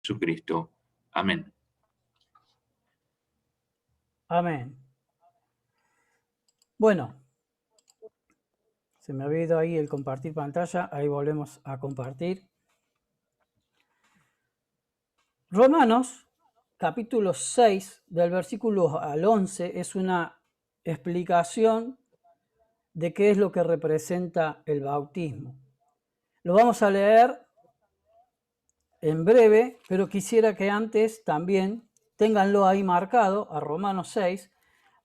Jesucristo. Amén. Amén. Bueno, se me había ido ahí el compartir pantalla, ahí volvemos a compartir. Romanos, capítulo 6, del versículo al 11, es una explicación de qué es lo que representa el bautismo. Lo vamos a leer en breve, pero quisiera que antes también ténganlo ahí marcado, a Romanos 6.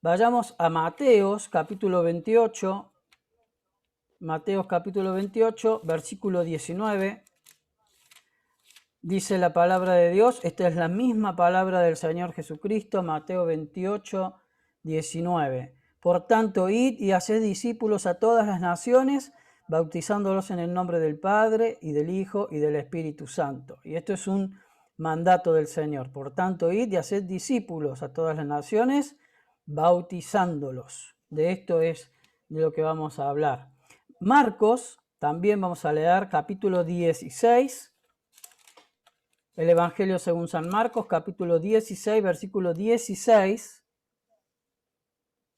Vayamos a Mateos, capítulo 28, Mateos capítulo 28, versículo 19. Dice la palabra de Dios, esta es la misma palabra del Señor Jesucristo, Mateo 28, 19. Por tanto, id y haced discípulos a todas las naciones, bautizándolos en el nombre del Padre y del Hijo y del Espíritu Santo. Y esto es un mandato del Señor. Por tanto, id y haced discípulos a todas las naciones, bautizándolos. De esto es de lo que vamos a hablar. Marcos, también vamos a leer capítulo 16, el Evangelio según San Marcos, capítulo 16, versículo 16,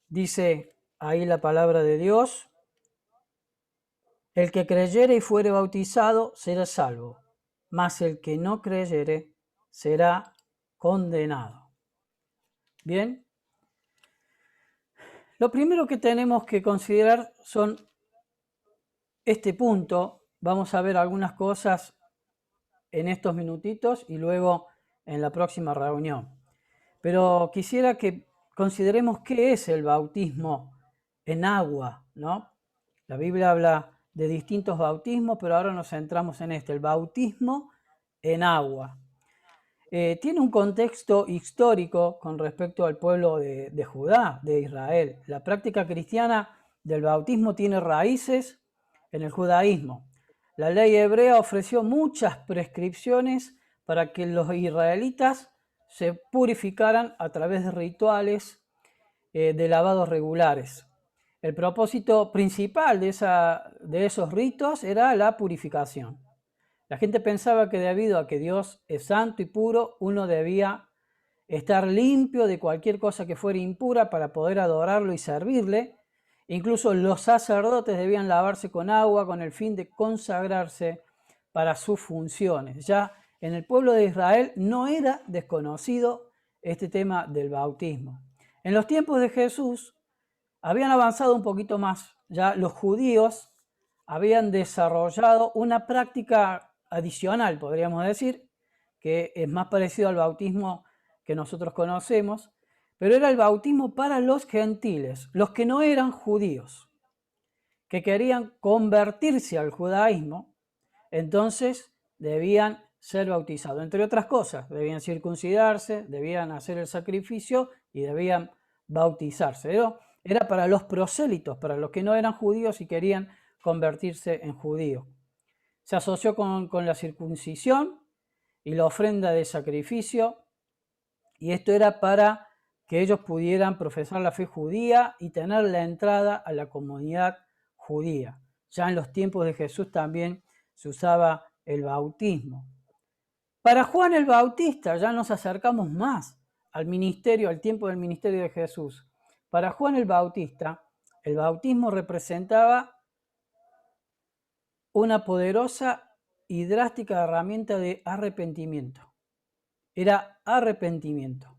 dice ahí la palabra de Dios: el que creyere y fuere bautizado será salvo, mas el que no creyere será condenado. Bien, lo primero que tenemos que considerar son este punto. Vamos a ver algunas cosas en estos minutitos y luego en la próxima reunión. Pero quisiera que consideremos qué es el bautismo en agua, ¿no? La Biblia habla de distintos bautismos, pero ahora nos centramos en este, el bautismo en agua. Tiene un contexto histórico con respecto al pueblo de Judá, de Israel. La práctica cristiana del bautismo tiene raíces en el judaísmo. La ley hebrea ofreció muchas prescripciones para que los israelitas se purificaran a través de rituales de lavados regulares. El propósito principal de esos ritos era la purificación. La gente pensaba que debido a que Dios es santo y puro, uno debía estar limpio de cualquier cosa que fuera impura para poder adorarlo y servirle. Incluso los sacerdotes debían lavarse con agua con el fin de consagrarse para sus funciones. Ya en el pueblo de Israel no era desconocido este tema del bautismo. En los tiempos de Jesús habían avanzado un poquito más. Ya los judíos habían desarrollado una práctica adicional, podríamos decir, que es más parecido al bautismo que nosotros conocemos, pero era el bautismo para los gentiles, los que no eran judíos, que querían convertirse al judaísmo, entonces debían ser bautizados. Entre otras cosas, debían circuncidarse, debían hacer el sacrificio y debían bautizarse. Pero era para los prosélitos, para los que no eran judíos y querían convertirse en judíos. Se asoció con la circuncisión y la ofrenda de sacrificio, y esto era para que ellos pudieran profesar la fe judía y tener la entrada a la comunidad judía. Ya en los tiempos de Jesús también se usaba el bautismo. Para Juan el Bautista, ya nos acercamos más al ministerio, al tiempo del ministerio de Jesús. Para Juan el Bautista, el bautismo representaba una poderosa y drástica herramienta de arrepentimiento. Era arrepentimiento.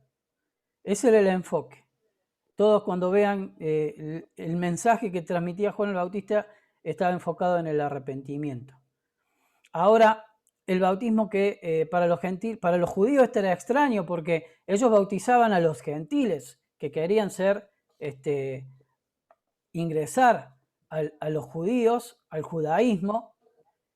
Ese era el enfoque. Todos cuando vean el mensaje que transmitía Juan el Bautista estaba enfocado en el arrepentimiento. Ahora, el bautismo que para los judíos este era extraño porque ellos bautizaban a los gentiles que querían ingresar a los judíos, al judaísmo,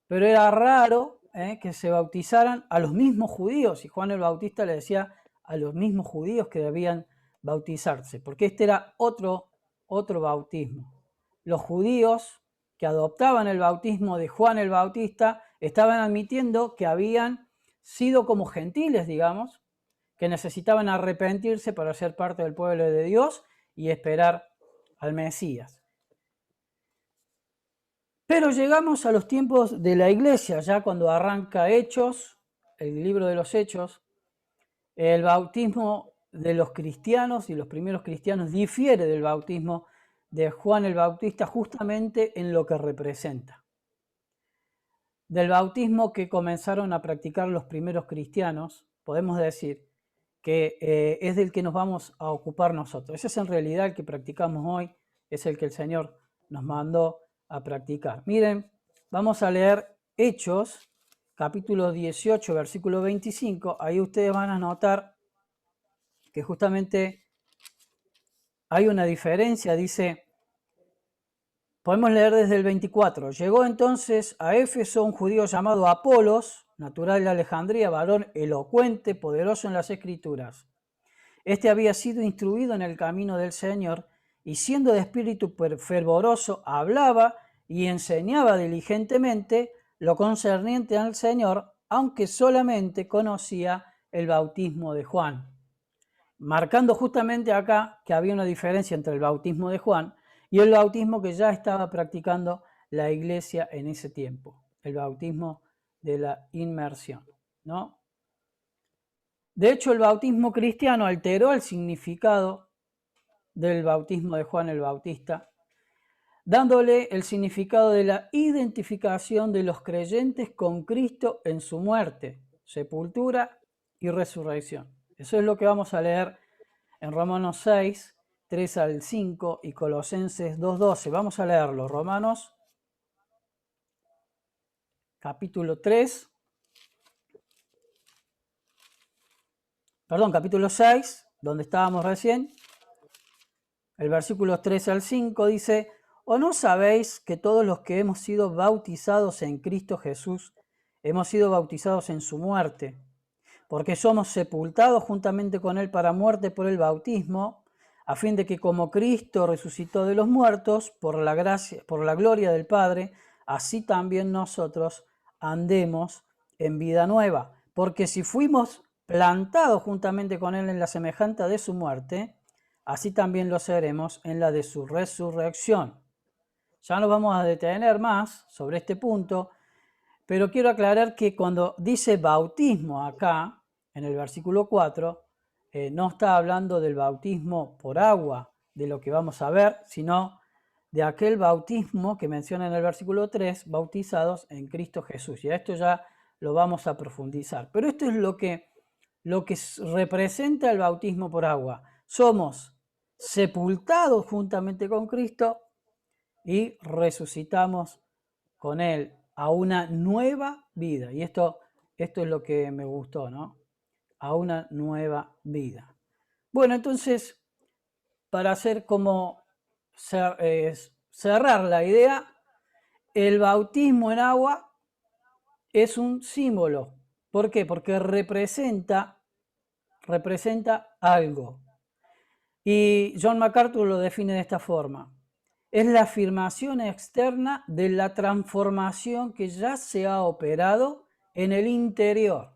pero era raro que se bautizaran a los mismos judíos, y Juan el Bautista le decía a los mismos judíos que debían bautizarse, porque este era otro bautismo. Los judíos que adoptaban el bautismo de Juan el Bautista estaban admitiendo que habían sido como gentiles, digamos, que necesitaban arrepentirse para ser parte del pueblo de Dios y esperar al Mesías. Pero llegamos a los tiempos de la iglesia, ya cuando arranca Hechos, el libro de los Hechos, el bautismo de los cristianos y los primeros cristianos difiere del bautismo de Juan el Bautista justamente en lo que representa. Del bautismo que comenzaron a practicar los primeros cristianos, podemos decir que es del que nos vamos a ocupar nosotros. Ese es en realidad el que practicamos hoy, es el que el Señor nos mandó a practicar. Miren, vamos a leer Hechos, capítulo 18, versículo 25. Ahí ustedes van a notar que justamente hay una diferencia. Dice, podemos leer desde el 24. Llegó entonces a Éfeso un judío llamado Apolos, natural de Alejandría, varón elocuente, poderoso en las Escrituras. Este había sido instruido en el camino del Señor y siendo de espíritu fervoroso, hablaba y enseñaba diligentemente lo concerniente al Señor, aunque solamente conocía el bautismo de Juan. Marcando justamente acá que había una diferencia entre el bautismo de Juan y el bautismo que ya estaba practicando la iglesia en ese tiempo, el bautismo de la inmersión, ¿no? De hecho, el bautismo cristiano alteró el significado del bautismo de Juan el Bautista, dándole el significado de la identificación de los creyentes con Cristo en su muerte, sepultura y resurrección. Eso es lo que vamos a leer en Romanos 6, 3 al 5 y Colosenses 2:12. Vamos a leerlo. Romanos capítulo 6, donde estábamos recién. El versículo 3 al 5 dice, ¿o no sabéis que todos los que hemos sido bautizados en Cristo Jesús, hemos sido bautizados en su muerte? Porque somos sepultados juntamente con él para muerte por el bautismo, a fin de que como Cristo resucitó de los muertos por la gracia, por la gloria del Padre, así también nosotros andemos en vida nueva. Porque si fuimos plantados juntamente con él en la semejanza de su muerte, así también lo seremos en la de su resurrección. Ya nos vamos a detener más sobre este punto, pero quiero aclarar que cuando dice bautismo acá, en el versículo 4, no está hablando del bautismo por agua, de lo que vamos a ver, sino de aquel bautismo que menciona en el versículo 3, bautizados en Cristo Jesús. Y a esto ya lo vamos a profundizar. Pero esto es lo que representa el bautismo por agua. Somos sepultados juntamente con Cristo y resucitamos con Él a una nueva vida. Y esto es lo que me gustó, ¿no? A una nueva vida. Bueno, entonces, para hacer como cerrar la idea, el bautismo en agua es un símbolo. ¿Por qué? Porque representa algo. Y John MacArthur lo define de esta forma. Es la afirmación externa de la transformación que ya se ha operado en el interior.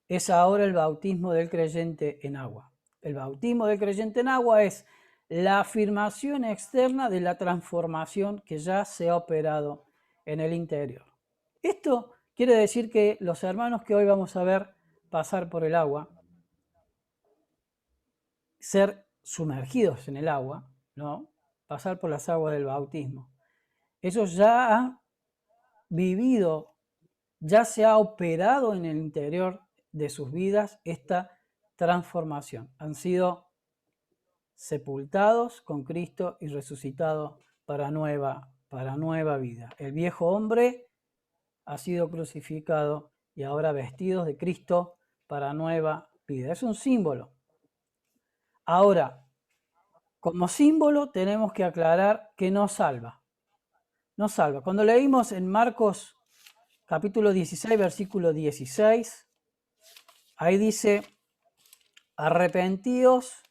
Es ahora el bautismo del creyente en agua. El bautismo del creyente en agua es la afirmación externa de la transformación que ya se ha operado en el interior. Esto quiere decir que los hermanos que hoy vamos a ver pasar por el agua, ser sumergidos en el agua, ¿no? Pasar por las aguas del bautismo. Ellos ya han vivido, ya se ha operado en el interior de sus vidas esta transformación. Han sido sepultados con Cristo y resucitados para nueva vida. El viejo hombre ha sido crucificado y ahora vestidos de Cristo para nueva vida. Es un símbolo. Ahora, como símbolo tenemos que aclarar que no salva. No salva. Cuando leímos en Marcos capítulo 16, versículo 16, ahí dice, arrepentíos,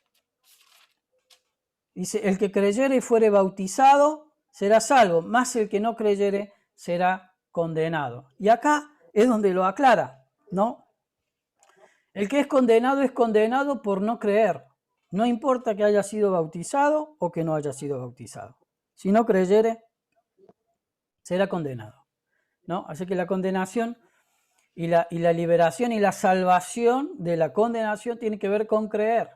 dice, el que creyere y fuere bautizado será salvo, mas el que no creyere será condenado. Y acá es donde lo aclara, ¿no? El que es condenado por no creer. No importa que haya sido bautizado o que no haya sido bautizado. Si no creyere, será condenado, ¿no? Así que la condenación y la liberación y la salvación de la condenación tiene que ver con creer.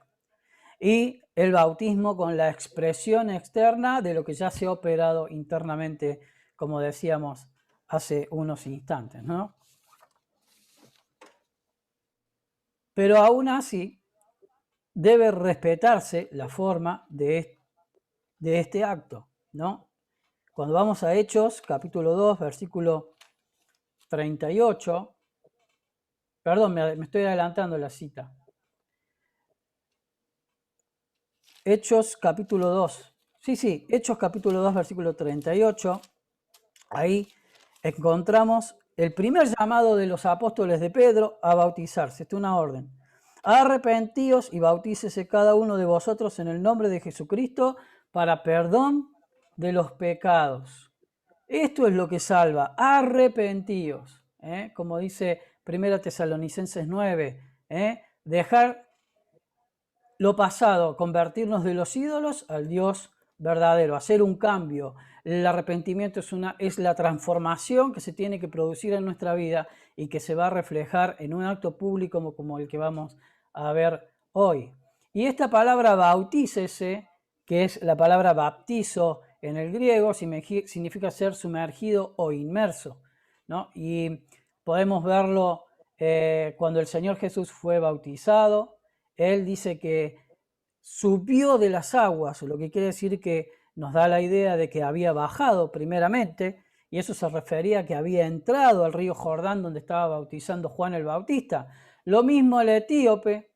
Y el bautismo con la expresión externa de lo que ya se ha operado internamente, como decíamos hace unos instantes, ¿no? Pero aún así debe respetarse la forma de este acto, ¿no? Cuando vamos a Hechos, capítulo 2, versículo 38, perdón, me estoy adelantando la cita. Hechos capítulo 2. Sí, Hechos capítulo 2, versículo 38. Ahí encontramos el primer llamado de los apóstoles de Pedro a bautizarse. Esta es una orden. Arrepentíos y bautícese cada uno de vosotros en el nombre de Jesucristo para perdón de los pecados. Esto es lo que salva. Arrepentíos. Como dice 1 Tesalonicenses 9. Dejar lo pasado, convertirnos de los ídolos al Dios verdadero, hacer un cambio. El arrepentimiento es la transformación que se tiene que producir en nuestra vida y que se va a reflejar en un acto público como el que vamos a ver hoy. Y esta palabra bautícese, que es la palabra baptizo en el griego, significa ser sumergido o inmerso, ¿no? Y podemos verlo cuando el Señor Jesús fue bautizado. Él dice que subió de las aguas, lo que quiere decir que nos da la idea de que había bajado primeramente, y eso se refería a que había entrado al río Jordán donde estaba bautizando Juan el Bautista. Lo mismo el etíope,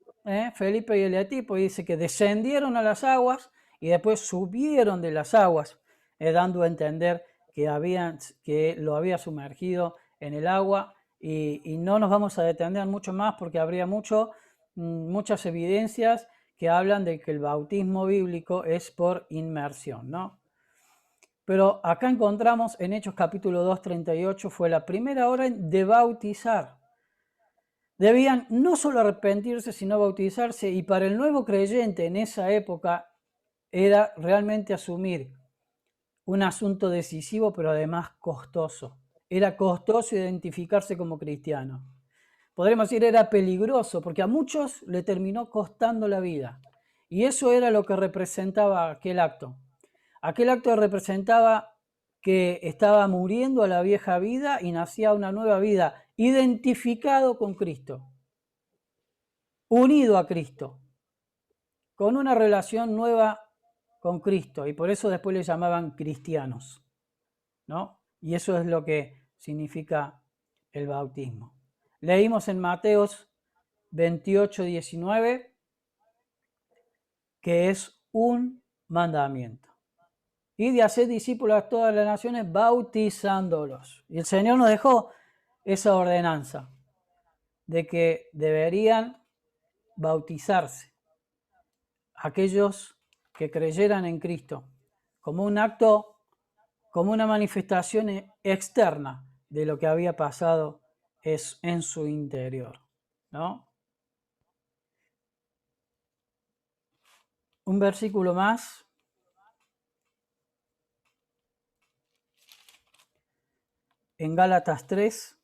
Felipe y el etíope, dice que descendieron a las aguas y después subieron de las aguas, dando a entender que lo había sumergido en el agua, y no nos vamos a detener mucho más porque habría muchas evidencias que hablan de que el bautismo bíblico es por inmersión, ¿no? Pero acá encontramos en Hechos capítulo 2, 38, fue la primera orden de bautizar. Debían no solo arrepentirse, sino bautizarse, y para el nuevo creyente en esa época era realmente asumir un asunto decisivo, pero además costoso. Era costoso identificarse como cristiano. Podremos decir era peligroso, porque a muchos le terminó costando la vida. Y eso era lo que representaba aquel acto. Aquel acto representaba que estaba muriendo a la vieja vida y nacía una nueva vida, identificado con Cristo, unido a Cristo, con una relación nueva con Cristo. Y por eso después le llamaban cristianos, ¿no? Y eso es lo que significa el bautismo. Leímos en Mateos 28, 19, que es un mandamiento. Y de hacer discípulos a todas las naciones bautizándolos. Y el Señor nos dejó esa ordenanza de que deberían bautizarse aquellos que creyeran en Cristo como un acto, como una manifestación externa de lo que había pasado en su interior, ¿no? Un versículo más. En Gálatas 3,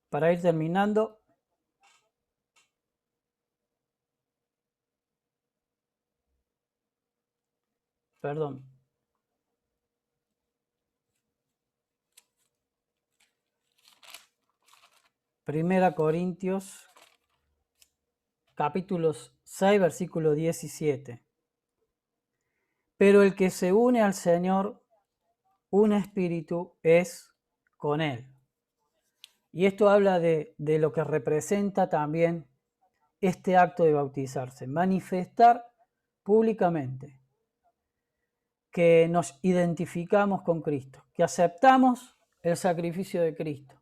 para ir terminando. Perdón. Primera Corintios, capítulos 6, versículo 17. Pero el que se une al Señor, un espíritu es con él. Y esto habla de lo que representa también este acto de bautizarse, manifestar públicamente que nos identificamos con Cristo, que aceptamos el sacrificio de Cristo,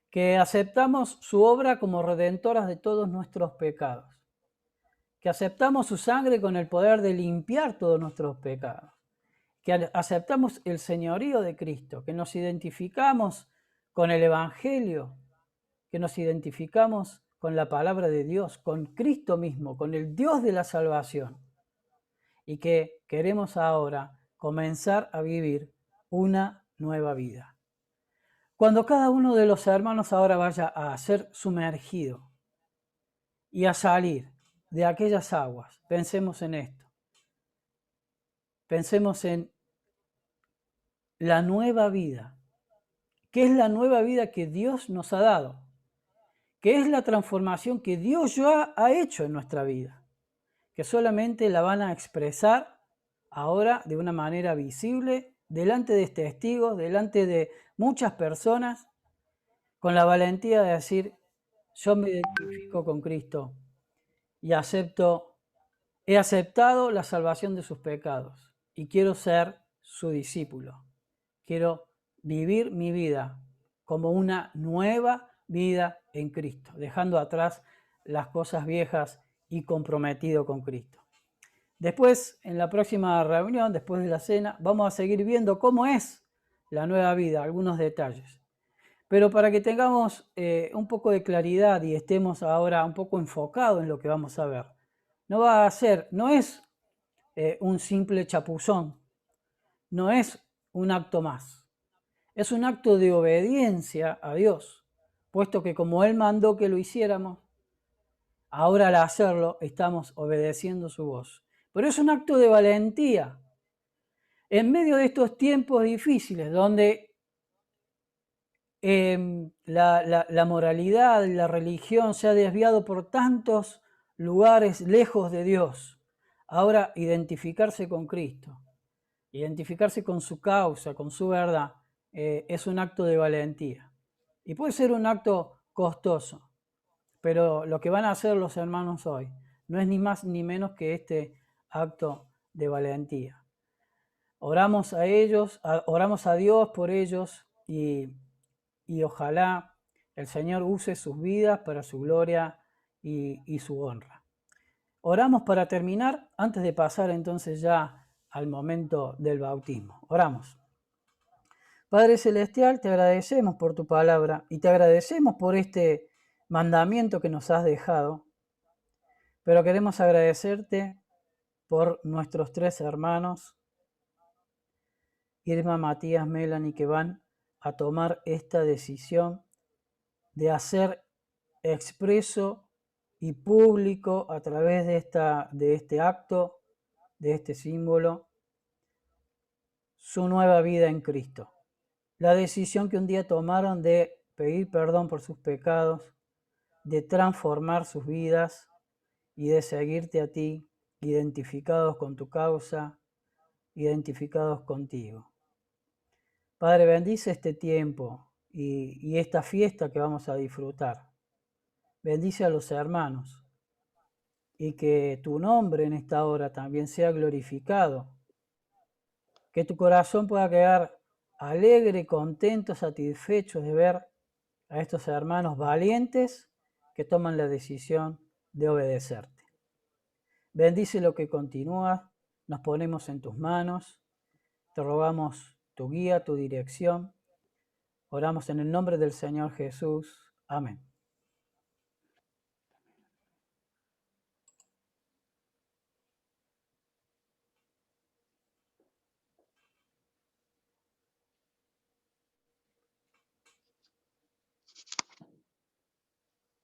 que aceptamos su obra como redentora de todos nuestros pecados, que aceptamos su sangre con el poder de limpiar todos nuestros pecados, que aceptamos el señorío de Cristo, que nos identificamos con el Evangelio, que nos identificamos con la palabra de Dios, con Cristo mismo, con el Dios de la salvación, y que queremos ahora comenzar a vivir una nueva vida. Cuando cada uno de los hermanos ahora vaya a ser sumergido y a salir de aquellas aguas, pensemos en esto. Pensemos en la nueva vida. ¿Qué es la nueva vida que Dios nos ha dado? ¿Qué es la transformación que Dios ya ha hecho en nuestra vida? Que solamente la van a expresar ahora de una manera visible, delante de testigos, delante de muchas personas, con la valentía de decir, yo me identifico con Cristo y he aceptado la salvación de sus pecados y quiero ser su discípulo. Quiero vivir mi vida como una nueva vida en Cristo, dejando atrás las cosas viejas y comprometido con Cristo. Después, en la próxima reunión, después de la cena, vamos a seguir viendo cómo es la nueva vida, algunos detalles. Pero para que tengamos un poco de claridad y estemos ahora un poco enfocados en lo que vamos a ver, no es un simple chapuzón, no es un acto más, es un acto de obediencia a Dios, puesto que como Él mandó que lo hiciéramos, ahora al hacerlo estamos obedeciendo su voz. Pero es un acto de valentía. En medio de estos tiempos difíciles, donde la moralidad, la religión se ha desviado por tantos lugares lejos de Dios, ahora identificarse con Cristo, identificarse con su causa, con su verdad, es un acto de valentía. Y puede ser un acto costoso, pero lo que van a hacer los hermanos hoy no es ni más ni menos que este acto de valentía. Oramos a ellos, oramos a Dios por ellos y ojalá el Señor use sus vidas para su gloria y su honra. Oramos para terminar, antes de pasar entonces ya al momento del bautismo. Oramos. Padre Celestial, te agradecemos por tu palabra y te agradecemos por este mandamiento que nos has dejado, pero queremos agradecerte por nuestros tres hermanos, Irma, Matías, Melanie, que van a tomar esta decisión de hacer expreso y público a través de este acto, de este símbolo, su nueva vida en Cristo. La decisión que un día tomaron de pedir perdón por sus pecados, de transformar sus vidas y de seguirte a ti, identificados con tu causa, identificados contigo. Padre, bendice este tiempo y esta fiesta que vamos a disfrutar. Bendice a los hermanos y que tu nombre en esta hora también sea glorificado. Que tu corazón pueda quedar alegre, contento, satisfecho de ver a estos hermanos valientes que toman la decisión de obedecerte. Bendice lo que continúa, nos ponemos en tus manos, te rogamos tu guía, tu dirección. Oramos en el nombre del Señor Jesús. Amén.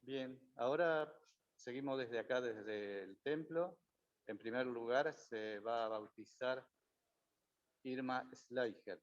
Bien, ahora seguimos desde acá, desde el templo. En primer lugar se va a bautizar Irma Schleicher.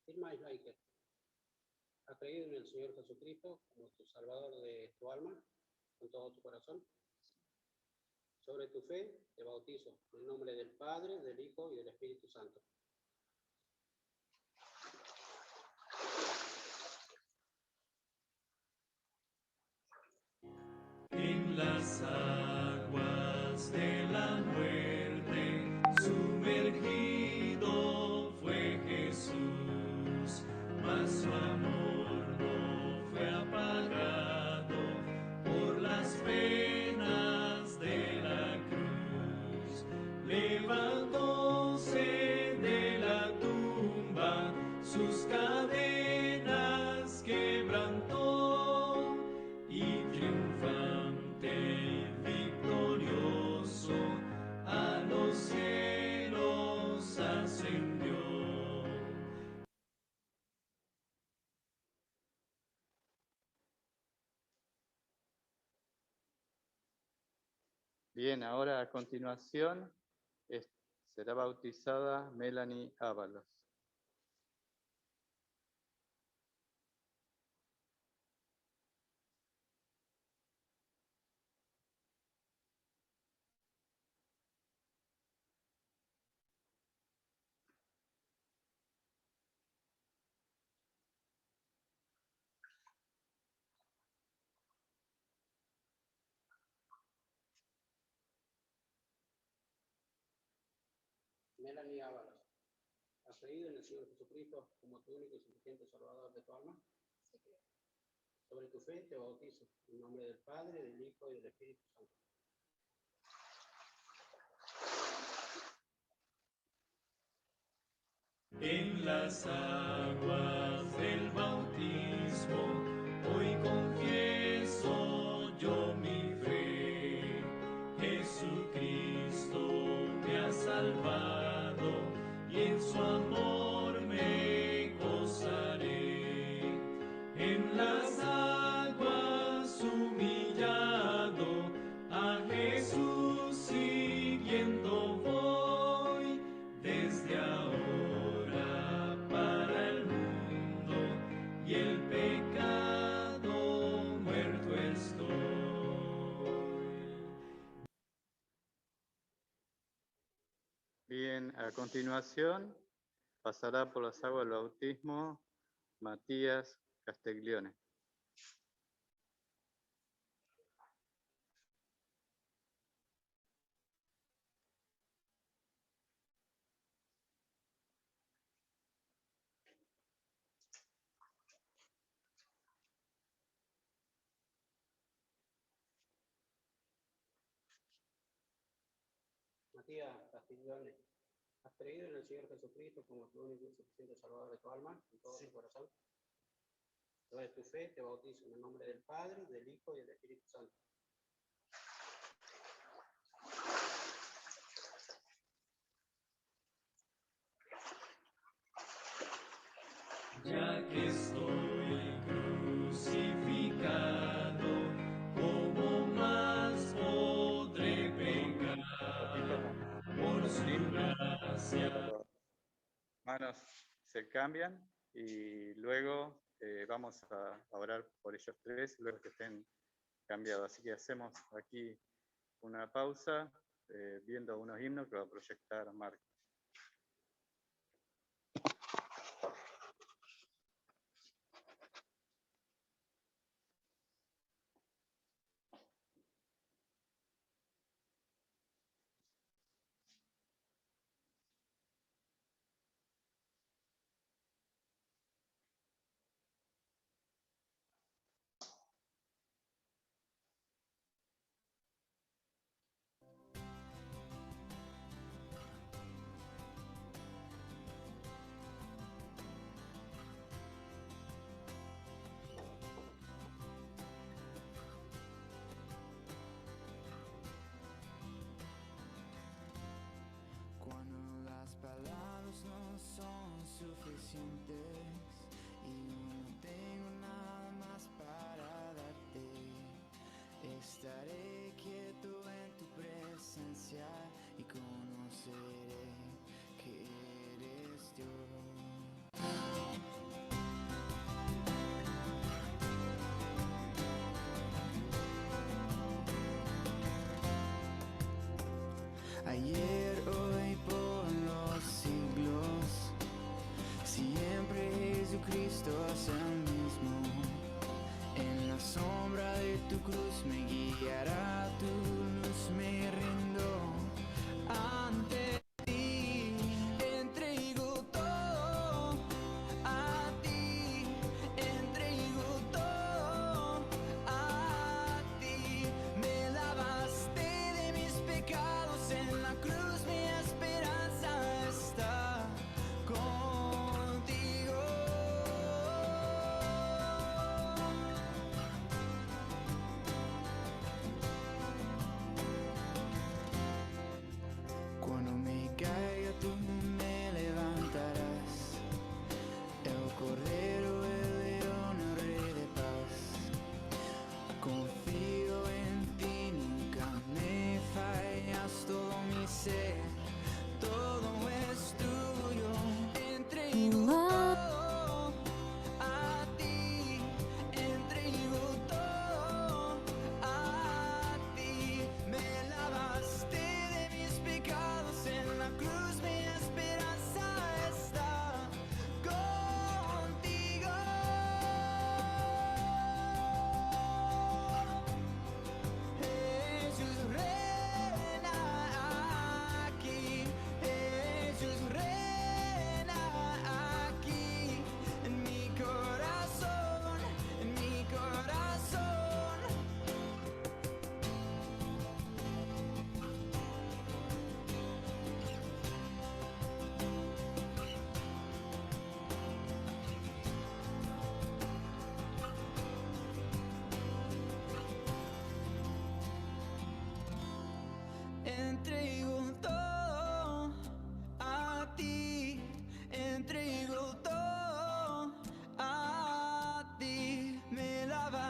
Irma Schleicher, ¿has creído en el Señor Jesucristo como tu Salvador de tu alma, con todo tu corazón? Sobre tu fe te bautizo, en nombre del Padre, del Hijo y del Espíritu Santo. Bien, ahora a continuación será bautizada Melanie Ábalos. Melanie Ábalos, ¿has creído en el Señor Jesucristo como tu único y suficiente Salvador de tu alma? Sí, creo. Sobre tu fe te bautizo, en nombre del Padre, del Hijo y del Espíritu Santo. En las aguas del bautismo, hoy confieso yo mi fe. Jesucristo me ha salvado y en su amor me gozaré. En las aguas humillado, a Jesús siguiendo voy desde ahora para el mundo, y el pecado muerto estoy. Bien, a continuación pasará por las aguas del bautismo Matías Castiglione. Matías Castiglione, ¿has creído en el Señor Jesucristo como tu único y suficiente Salvador de tu alma, en todo tu corazón? Sobre tu fe te bautizo, en el nombre del Padre, del Hijo y del Espíritu Santo. Ya que estoy crucificado, ¿cómo más podré pecar? Por su gracia. Las manos se cambian y luego vamos a orar por ellos tres, luego que estén cambiados. Así que hacemos aquí una pausa viendo unos himnos que va a proyectar Marco. Cuando las palabras no son suficientes y no tengo nada más para darte, estaré quieto en tu presencia y conoceré que eres Dios. Ayer, hoy, por los siglos, siempre Jesucristo es el mismo. En la sombra de tu cruz me guiará tu luz, me rindo ante ti, entrego todo a ti, entrego todo a ti. Me lavaste de mis pecados en la cruz, mi esperanza está contigo. Cuando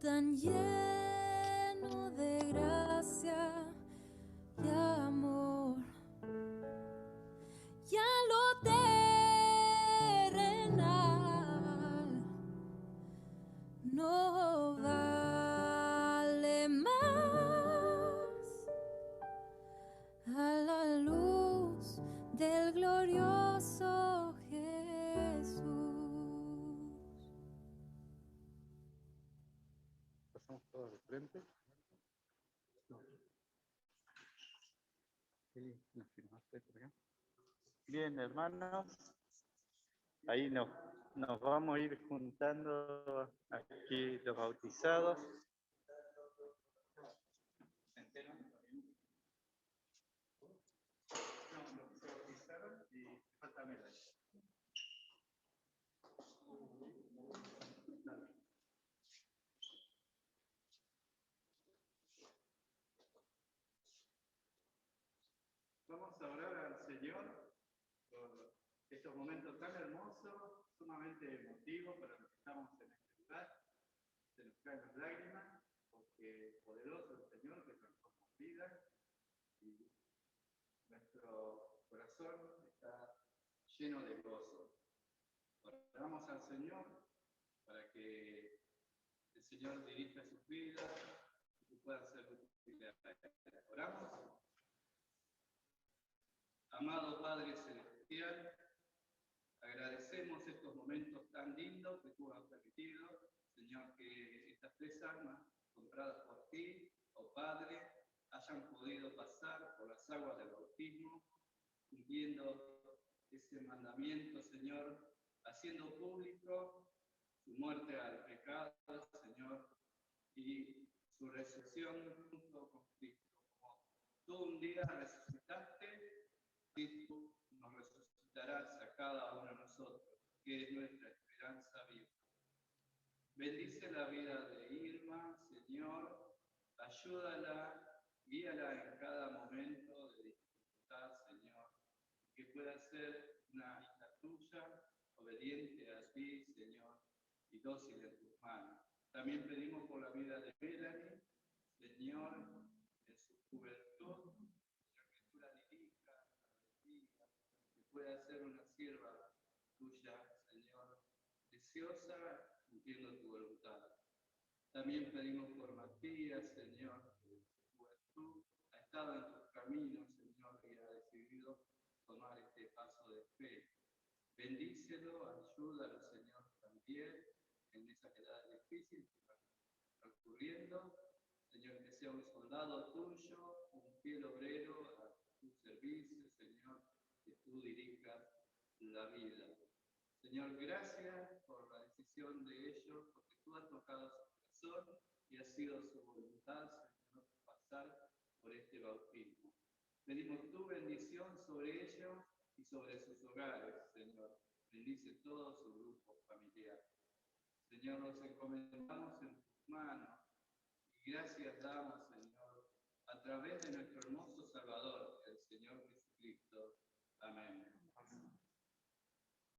tan lleno de gracia y amor. Ya lo terrenal no vale más a la luz del glorioso Jesús. Pasamos todos de frente. ¿Nos firmaste por acá? Bien, hermanos. Ahí nos vamos a ir juntando aquí los bautizados. ¿Se enteran? No, los que se bautizaron y falta medalla. Vamos a orar al Señor por estos momentos tan hermosos, sumamente emotivos para los que estamos en este lugar. Se nos caen las lágrimas, porque poderoso el Señor que transforma vidas y nuestro corazón está lleno de gozo. Oramos al Señor para que el Señor dirija sus vidas y puedan ser útiles a Él. Oramos. Amado Padre Celestial, agradecemos estos momentos tan lindos que tú has permitido, Señor, que estas 3 almas compradas por ti, oh Padre, hayan podido pasar por las aguas del bautismo, cumpliendo ese mandamiento, Señor, haciendo público su muerte al pecado, Señor, y su resurrección junto con Cristo. Como tú un día resucitaste, Cristo nos resucitarás a cada uno de nosotros, que es nuestra esperanza viva. Bendice la vida de Irma, Señor, ayúdala, guíala en cada momento de dificultad, Señor, que pueda ser una hija tuya, obediente a ti, Señor, y dócil en tus manos. También pedimos por la vida de Melanie, Señor, en su juventud, que tú la dirijas, la bendiga, que pueda ser una sierva tuya, Señor, deseosa, cumpliendo tu voluntad. También pedimos por Matías, Señor, que en su juventud ha estado en tus caminos, Señor, y ha decidido tomar este paso de fe. Bendícelo, ayúdalo, Señor, también en esa edad difícil que está transcurriendo. Señor, que sea un soldado tuyo, un fiel obrero a tu servicio, Señor, que tú dirijas la vida. Señor, gracias por la decisión de ellos, porque tú has tocado su corazón y ha sido su voluntad, Señor, pasar por este bautismo. Pedimos tu bendición sobre ellos y sobre sus hogares, Señor. Bendice todo su grupo familiar. Señor, nos encomendamos en tus manos y gracias damos, Señor, a través de nuestro hermoso Salvador, el Señor Jesucristo. Amén.